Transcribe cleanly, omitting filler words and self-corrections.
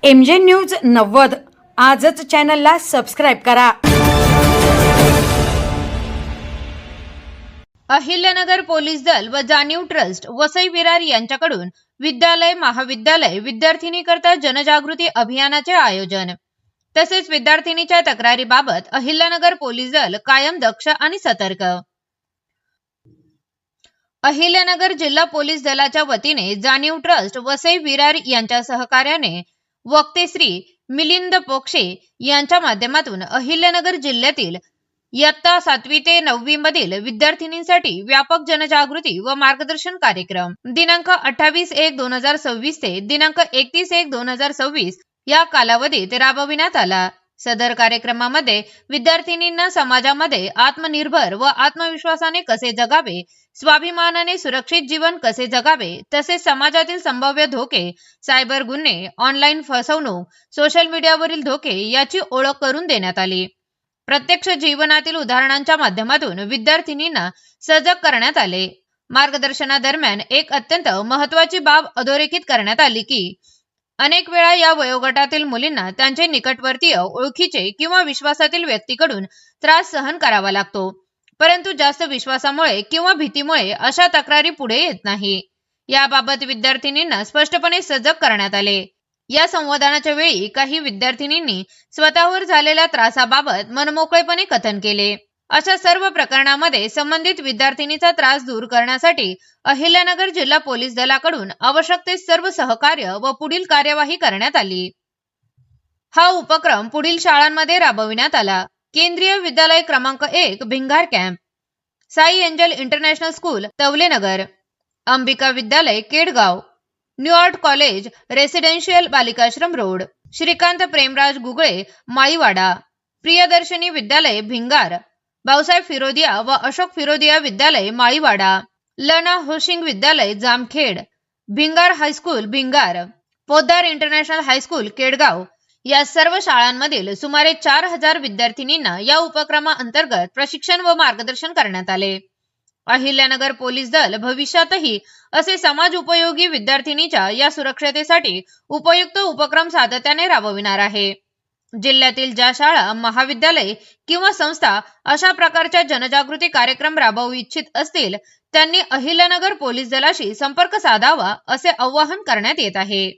MJ news 90 आजच चॅनलला subscribe करा। अहिल्यानगर पोलीस दल व जाणीव ट्रस्ट वसई विरार यांच्याकडून विद्यालय महाविद्यालय विद्यार्थिनीकरता जनजागृती अभियानाचे आयोजन। तसेच विद्यार्थिनीच्या तक्रारीबाबत अहिल्यानगर पोलीस दल कायम दक्ष आणि सतर्क। अहिल्यानगर जिल्हा पोलीस दलाच्या वतीने जाणीव ट्रस्ट वसई विरार यांच्या सहकार्याने वक्ते श्री मिलिंद पोक्षे यांच्या माध्यमातून अहिल्यानगर जिल्ह्यातील इयत्ता 7वी ते 9वी मधील विद्यार्थिनींसाठी व्यापक जनजागृती व मार्गदर्शन कार्यक्रम दिनांक 28/1/2026 ते दिनांक 31/1/2026 या कालावधीत राबविण्यात आला। सदर कार्यक्रमामध्ये विद्यार्थिनींना समाजामध्ये आत्मनिर्भर व आत्मविश्वासाने कसे जगावे, स्वाभिमानाने सुरक्षित जीवन कसे जगावे, तसेच समाजातील संभाव्य धोके, सायबर गुन्हे, ऑनलाईन फसवणूक, सोशल मीडियावरील धोके याची ओळख करून देण्यात आली। प्रत्यक्ष जीवनातील उदाहरणांच्या माध्यमातून विद्यार्थिनींना सजग करण्यात आले। मार्गदर्शनादरम्यान एक अत्यंत महत्त्वाची बाब अधोरेखित करण्यात आली की अनेक वेळा या वयोगटातील मुलींना त्यांचे निकटवर्तीय, ओळखीचे किंवा विश्वासातील व्यक्तीकडून त्रास सहन करावा लागतो, परंतु जास्त विश्वासामुळे किंवा भीतीमुळे अशा तक्रारी पुढे येत नाही। याबाबत विद्यार्थिनींना स्पष्टपणे सजग करण्यात आले। या संवादानाच्या वेळी काही विद्यार्थिनींनी स्वतःवर झालेल्या त्रासाबाबत मनमोकळेपणे कथन केले। अशा सर्व प्रकरणामध्ये संबंधित विद्यार्थिनीचा त्रास दूर करण्यासाठी अहिल्यानगर जिल्हा पोलीस दलाकडून आवश्यक ते सर्व सहकार्य व पुढील कार्यवाही करण्यात आली। हा उपक्रम पुढील शाळांमध्ये राबविण्यात आला। केंद्रीय विद्यालय क्रमांक 1 Bhingar camp, Sai angel international school Tawalenagar, Ambika Vidyalaya Kedgaon, new art college residential Balikashram road, Shrikant Premraj Gugale Maliwada, Priyadarshini Vidyalaya Bhingar, Bhausaheb Firodia व अशोक फिरोदिया विद्यालय माळीवाडा, लना होशिंग विद्यालय Jamkhed, Bhingar high school Bhingar, Poddar international high school Kedgaon या सर्व शाळांमधील सुमारे 4000 विद्यार्थिनींना या उपक्रमाअंतर्गत प्रशिक्षण व मार्गदर्शन करण्यात आले। अहिल्यानगर पोलीस दल भविष्यातही असे समाज उपयोगी विद्यार्थिनीच्या या सुरक्षतेसाठी उपयुक्त उपक्रम सातत्याने राबविणार आहे। जिल्ह्यातील ज्या शाळा, महाविद्यालय किंवा संस्था अशा प्रकारच्या जनजागृती कार्यक्रम राबवू इच्छित असतील त्यांनी अहिल्यानगर पोलीस दलाशी संपर्क साधावा असे आवाहन करण्यात येत आहे।